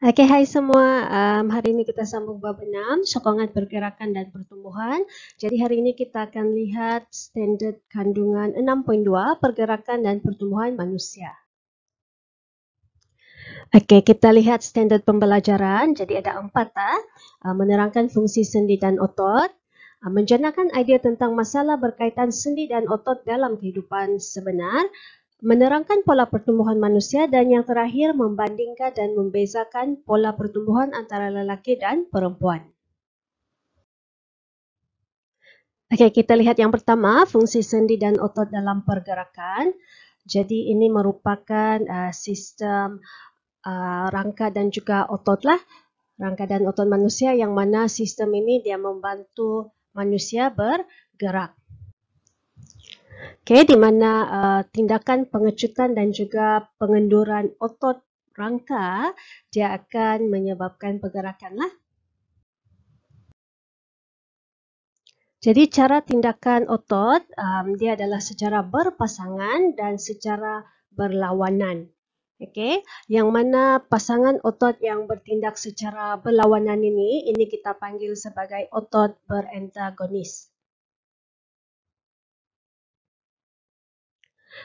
Oke, hai semua. Hari ini kita sambung bab 6, sokongan pergerakan dan pertumbuhan. Jadi hari ini kita akan lihat standard kandungan 6.2, pergerakan dan pertumbuhan manusia. Oke, kita lihat standard pembelajaran. Jadi ada 4. Menerangkan fungsi sendi dan otot. Menjanakan idea tentang masalah berkaitan sendi dan otot dalam kehidupan sebenar. Menerangkan pola pertumbuhan manusia dan yang terakhir membandingkan dan membezakan pola pertumbuhan antara lelaki dan perempuan. Okey, kita lihat yang pertama, fungsi sendi dan otot dalam pergerakan. Jadi ini merupakan sistem rangka dan juga otot lah. Rangka dan otot manusia yang mana sistem ini dia membantu manusia bergerak. Okey, di mana tindakan pengecutan dan juga pengenduran otot rangka dia akan menyebabkan pergerakan lah. Jadi cara tindakan otot dia adalah secara berpasangan dan secara berlawanan. Okey, yang mana pasangan otot yang bertindak secara berlawanan ini kita panggil sebagai otot berantagonis.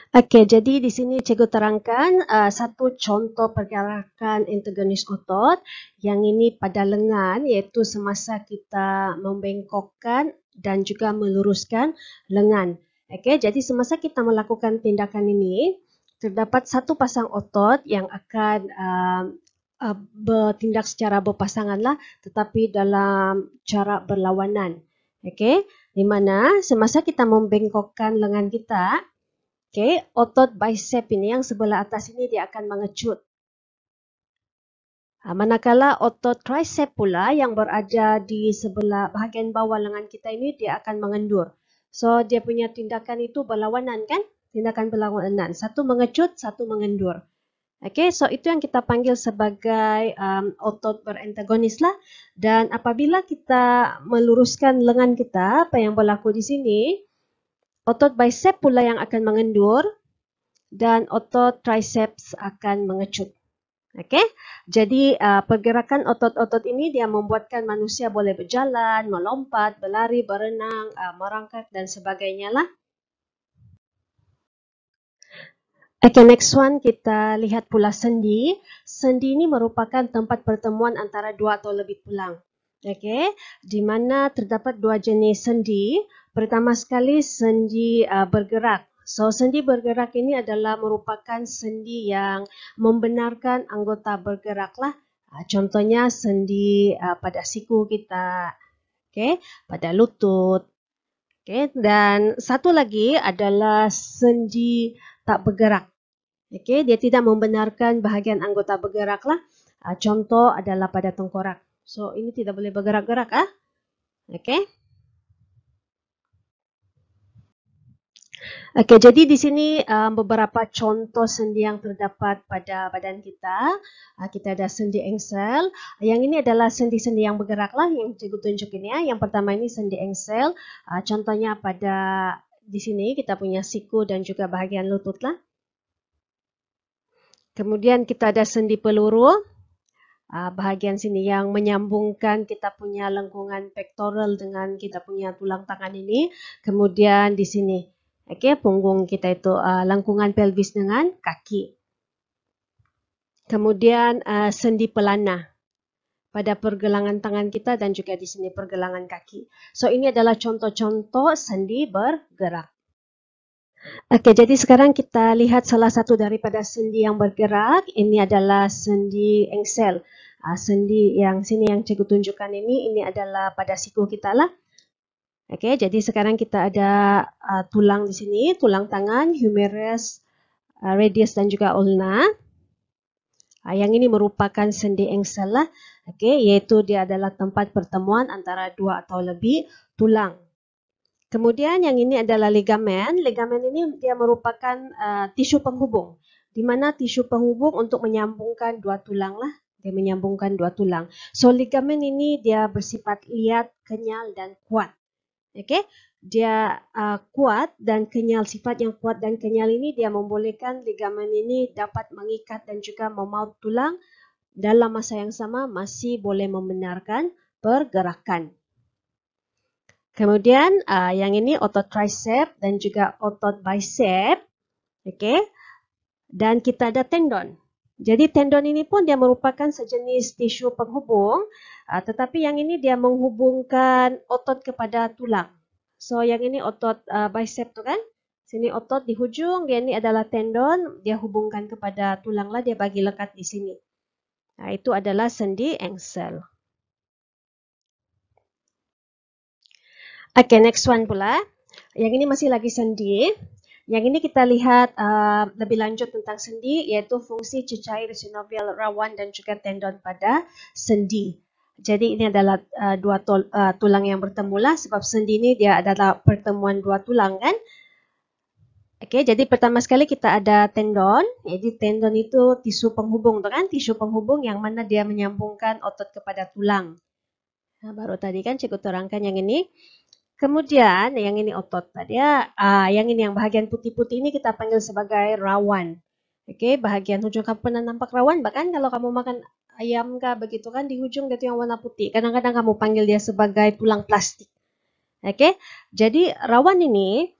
Okey, jadi di sini cikgu terangkan satu contoh pergerakan antagonis otot yang ini pada lengan iaitu semasa kita membengkokkan dan juga meluruskan lengan. Okey, jadi semasa kita melakukan tindakan ini terdapat satu pasang otot yang akan bertindak secara berpasangan lah tetapi dalam cara berlawanan. Okey, di mana semasa kita membengkokkan lengan kita, okey, otot bicep ini yang sebelah atas ini dia akan mengecut. Manakala otot tricep pula yang berada di sebelah bahagian bawah lengan kita ini dia akan mengendur. So dia punya tindakan itu berlawanan kan? Tindakan berlawanan. Satu mengecut, satu mengendur. Okey, so itu yang kita panggil sebagai otot berantagonis lah. Dan apabila kita meluruskan lengan kita, apa yang berlaku di sini? Otot bicep pula yang akan mengendur dan otot triceps akan mengecut. Okey, jadi pergerakan otot-otot ini dia membuatkan manusia boleh berjalan, melompat, berlari, berenang, merangkak dan sebagainya lah. Okay, next one kita lihat pula sendi. Sendi ini merupakan tempat pertemuan antara dua atau lebih tulang. Okay, di mana terdapat dua jenis sendi. Pertama sekali sendi bergerak. So sendi bergerak ini adalah merupakan sendi yang membenarkan anggota bergerak lah. Contohnya sendi pada siku kita, okay, pada lutut. Okay, dan satu lagi adalah sendi tak bergerak. Okay, dia tidak membenarkan bahagian anggota bergerak lah. Contoh adalah pada tengkorak. So ini tidak boleh bergerak-gerak ah. Okay. Okey, jadi di sini beberapa contoh sendi yang terdapat pada badan kita. Kita ada sendi engsel. Yang ini adalah sendi-sendi yang bergerak lah yang cikgu tunjukin ya. Yang pertama ini sendi engsel. Contohnya pada di sini kita punya siku dan juga bahagian lutut lah. Kemudian kita ada sendi peluru. Bahagian sini yang menyambungkan kita punya lengkungan pektoral dengan kita punya tulang tangan ini. Kemudian di sini. Okey, punggung kita itu lengkungan pelvis dengan kaki. Kemudian sendi pelana pada pergelangan tangan kita dan juga di sini pergelangan kaki. So ini adalah contoh-contoh sendi bergerak. Okey, jadi sekarang kita lihat salah satu daripada sendi yang bergerak. Ini adalah sendi engsel. Sendi yang sini yang cikgu tunjukkan ini adalah pada siku kita lah. Okey, jadi sekarang kita ada tulang di sini, tulang tangan, humerus, radius dan juga ulna. Yang ini merupakan sendi engsel lah. Okey, iaitu dia adalah tempat pertemuan antara dua atau lebih tulang. Kemudian yang ini adalah ligamen. Ligamen ini dia merupakan tisu penghubung. Di mana tisu penghubung untuk menyambungkan dua tulang lah. Dia menyambungkan dua tulang. So ligamen ini dia bersifat liat, kenyal dan kuat. Okey, dia kuat dan kenyal. Sifat yang kuat dan kenyal ini dia membolehkan ligamen ini dapat mengikat dan juga memaut tulang dalam masa yang sama masih boleh membenarkan pergerakan. Kemudian yang ini otot tricep dan juga otot bicep. Okey. Dan kita ada tendon. Jadi tendon ini pun dia merupakan sejenis tisu penghubung, tetapi yang ini dia menghubungkan otot kepada tulang. So yang ini otot bicep tu kan? Sini otot di hujung, dia ini adalah tendon, dia hubungkan kepada tulang lah, dia bagi lekat di sini. Itu adalah sendi ankle. Okay, next one pula. Yang ini masih lagi sendi. Yang ini kita lihat lebih lanjut tentang sendi, iaitu fungsi cecair sinovial rawan dan juga tendon pada sendi. Jadi ini adalah dua tulang yang bertemu lah, sebab sendi ini dia adalah pertemuan dua tulang kan. Okay, jadi pertama sekali kita ada tendon. Jadi tendon itu tisu penghubung tu kan, tisu penghubung yang mana dia menyambungkan otot kepada tulang. Baru tadi kan cikgu terangkan yang ini. Kemudian yang ini otot tadi ya, yang ini yang bahagian putih-putih ini kita panggil sebagai rawan. Okey, bahagian hujung kamu pernah nampak rawan? Bahkan kalau kamu makan ayam kah begitu kan di hujung dia tu yang warna putih. Kadang-kadang kamu panggil dia sebagai tulang plastik. Okey, jadi rawan ini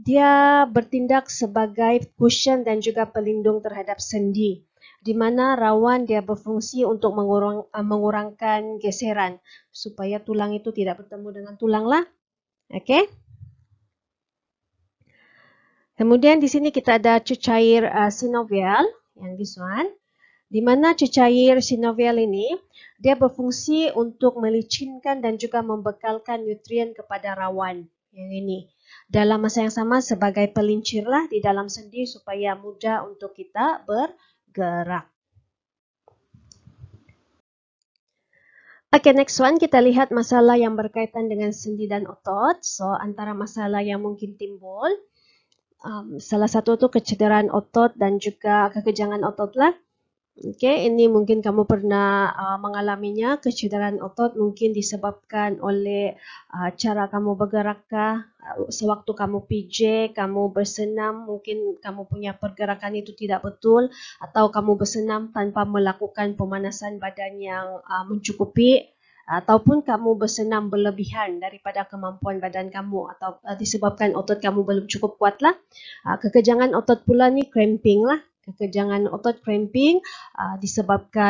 dia bertindak sebagai cushion dan juga pelindung terhadap sendi, di mana rawan dia berfungsi untuk mengurangkan geseran supaya tulang itu tidak bertemu dengan tulang lah. Okey. Kemudian di sini kita ada cecair sinovial yang this one, di mana cecair sinovial ini dia berfungsi untuk melicinkan dan juga membekalkan nutrien kepada rawan yang ini. Dalam masa yang sama sebagai pelincir lah di dalam sendi supaya mudah untuk kita bergerak. Okay, next one kita lihat masalah yang berkaitan dengan sendi dan otot. So, antara masalah yang mungkin timbul, salah satu tu kecederaan otot dan juga kekejangan otot lah. Okay, ini mungkin kamu pernah mengalaminya. Kecederaan otot mungkin disebabkan oleh cara kamu bergerak kah, sewaktu kamu PJ, kamu bersenam, mungkin kamu punya pergerakan itu tidak betul, atau kamu bersenam tanpa melakukan pemanasan badan yang mencukupi, ataupun kamu bersenam berlebihan daripada kemampuan badan kamu, atau disebabkan otot kamu belum cukup kuat lah. Kekejangan otot pula ni cramping lah. Kekejangan otot cramping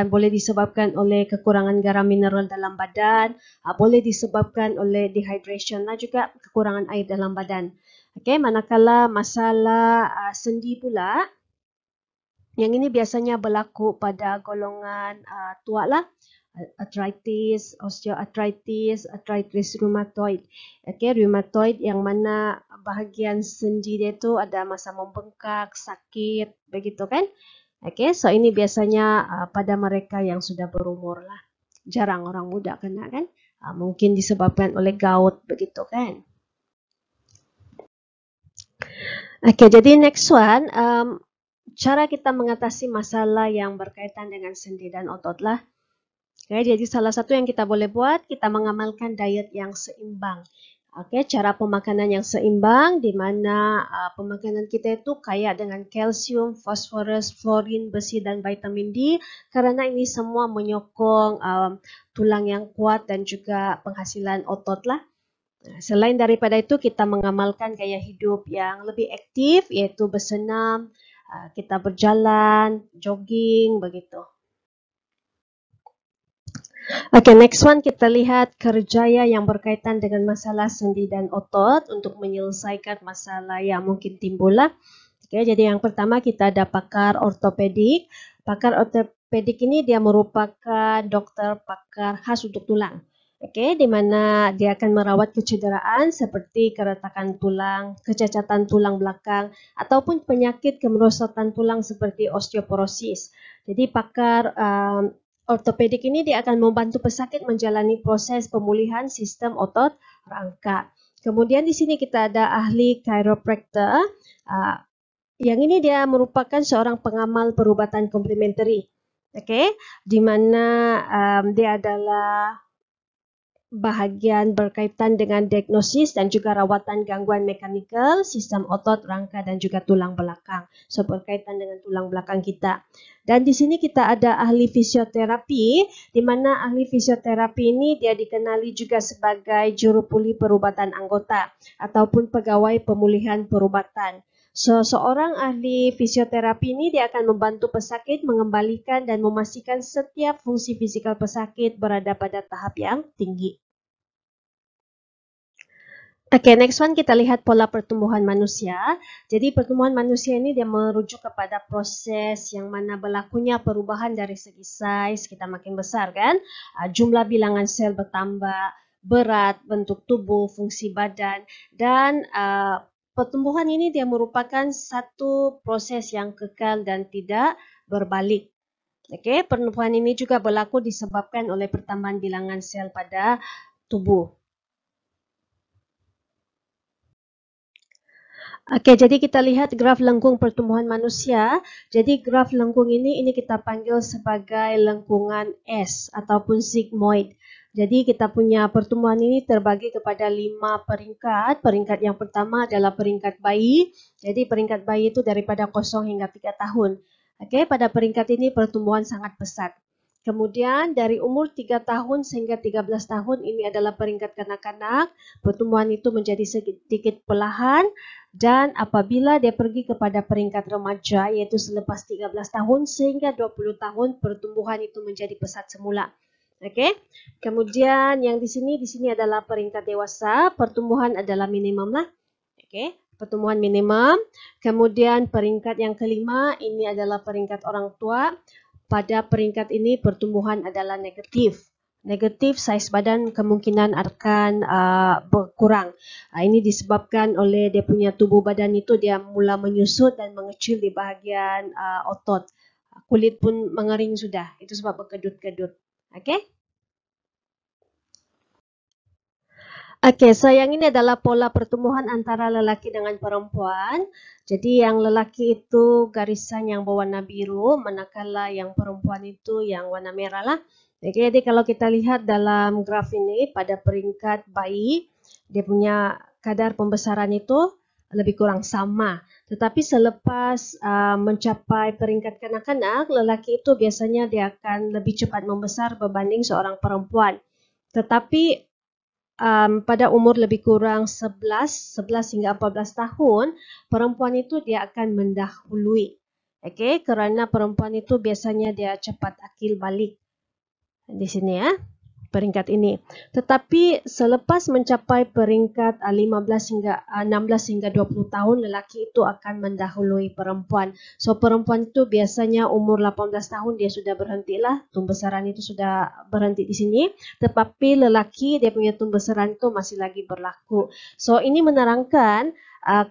boleh disebabkan oleh kekurangan garam mineral dalam badan, boleh disebabkan oleh dehydration lah juga, kekurangan air dalam badan. Okey, manakala masalah sendi pula, yang ini biasanya berlaku pada golongan tua lah, arthritis, osteoarthritis, arthritis rheumatoid. Okey, rheumatoid yang mana bahagian sendi dia tu ada masa membengkak, sakit, begitu kan? Okey, so ini biasanya pada mereka yang sudah berumur lah. Jarang orang muda kena kan? Mungkin disebabkan oleh gout, begitu kan? Okey, jadi next one, cara kita mengatasi masalah yang berkaitan dengan sendi dan otot lah. Okay, jadi salah satu yang kita boleh buat, kita mengamalkan diet yang seimbang. Okay, cara pemakanan yang seimbang di mana pemakanan kita itu kaya dengan kalsium, fosforus, fluorin, besi dan vitamin D, kerana ini semua menyokong tulang yang kuat dan juga penghasilan otot lah. Selain daripada itu, kita mengamalkan gaya hidup yang lebih aktif, iaitu bersenam, kita berjalan, jogging, begitu. Okay, next one kita lihat kerjaya yang berkaitan dengan masalah sendi dan otot untuk menyelesaikan masalah yang mungkin timbul lah. Okay, jadi yang pertama kita ada pakar ortopedik. Pakar ortopedik ini dia merupakan dokter pakar khas untuk tulang. Okay, di mana dia akan merawat kecederaan seperti keretakan tulang, kecacatan tulang belakang, ataupun penyakit kemerosotan tulang seperti osteoporosis. Jadi pakar ortopedik ini dia akan membantu pesakit menjalani proses pemulihan sistem otot rangka. Kemudian di sini kita ada ahli chiropractor. Yang ini dia merupakan seorang pengamal perubatan komplementari. Okay, di mana dia adalah bahagian berkaitan dengan diagnosis dan juga rawatan gangguan mekanikal, sistem otot, rangka dan juga tulang belakang. So berkaitan dengan tulang belakang kita. Dan di sini kita ada ahli fisioterapi, di mana ahli fisioterapi ini dia dikenali juga sebagai juru pulih perubatan anggota ataupun pegawai pemulihan perubatan. So, seorang ahli fisioterapi ini dia akan membantu pesakit mengembalikan dan memastikan setiap fungsi fizikal pesakit berada pada tahap yang tinggi. Okay, next one kita lihat pola pertumbuhan manusia. Jadi pertumbuhan manusia ini dia merujuk kepada proses yang mana berlakunya perubahan dari segi saiz kita makin besar kan, jumlah bilangan sel bertambah, berat, bentuk tubuh, fungsi badan dan pertumbuhan ini dia merupakan satu proses yang kekal dan tidak berbalik. Okay, pertumbuhan ini juga berlaku disebabkan oleh pertambahan bilangan sel pada tubuh. Okey, jadi kita lihat graf lengkung pertumbuhan manusia. Jadi graf lengkung ini kita panggil sebagai lengkungan S ataupun sigmoid. Jadi kita punya pertumbuhan ini terbagi kepada 5 peringkat. Peringkat yang pertama adalah peringkat bayi. Jadi peringkat bayi itu daripada 0 hingga 3 tahun. Okey, pada peringkat ini pertumbuhan sangat pesat. Kemudian dari umur 3 tahun sehingga 13 tahun ini adalah peringkat kanak-kanak. Pertumbuhan itu menjadi sedikit perlahan dan apabila dia pergi kepada peringkat remaja iaitu selepas 13 tahun sehingga 20 tahun pertumbuhan itu menjadi pesat semula. Okey. Kemudian yang di sini adalah peringkat dewasa, pertumbuhan adalah minimum lah. Okey, pertumbuhan minimum. Kemudian peringkat yang kelima ini adalah peringkat orang tua. Pada peringkat ini pertumbuhan adalah negatif. Negatif, saiz badan kemungkinan akan berkurang. Ini disebabkan oleh dia punya tubuh badan itu dia mula menyusut dan mengecil di bahagian otot. Kulit pun mengering sudah. Itu sebab berkedut-kedut. Okey. Okey, so yang ini adalah pola pertumbuhan antara lelaki dengan perempuan. Jadi yang lelaki itu garisan yang berwarna biru, manakala yang perempuan itu yang warna merah lah. Okey, jadi kalau kita lihat dalam graf ini pada peringkat bayi, dia punya kadar pembesaran itu lebih kurang sama. Tetapi selepas mencapai peringkat kanak-kanak, lelaki itu biasanya dia akan lebih cepat membesar berbanding seorang perempuan. Tetapi pada umur lebih kurang 11 hingga 14 tahun, perempuan itu dia akan mendahului. Okey, kerana perempuan itu biasanya dia cepat akil balik. Di sini ya, peringkat ini. Tetapi selepas mencapai peringkat 16 hingga 20 tahun, lelaki itu akan mendahului perempuan. So perempuan itu biasanya umur 18 tahun dia sudah berhentilah, tumbesaran itu sudah berhenti di sini. Tetapi lelaki dia punya tumbesaran itu masih lagi berlaku. So ini menerangkan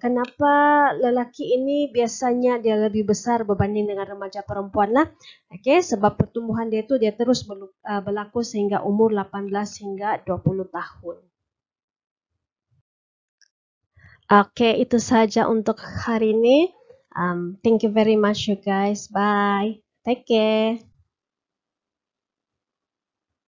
kenapa lelaki ini biasanya dia lebih besar berbanding dengan remaja perempuan lah. Okey, sebab pertumbuhan dia itu dia terus berlaku sehingga umur 18 hingga 20 tahun. Okey, itu saja untuk hari ini. Thank you very much you guys. Bye. Take care.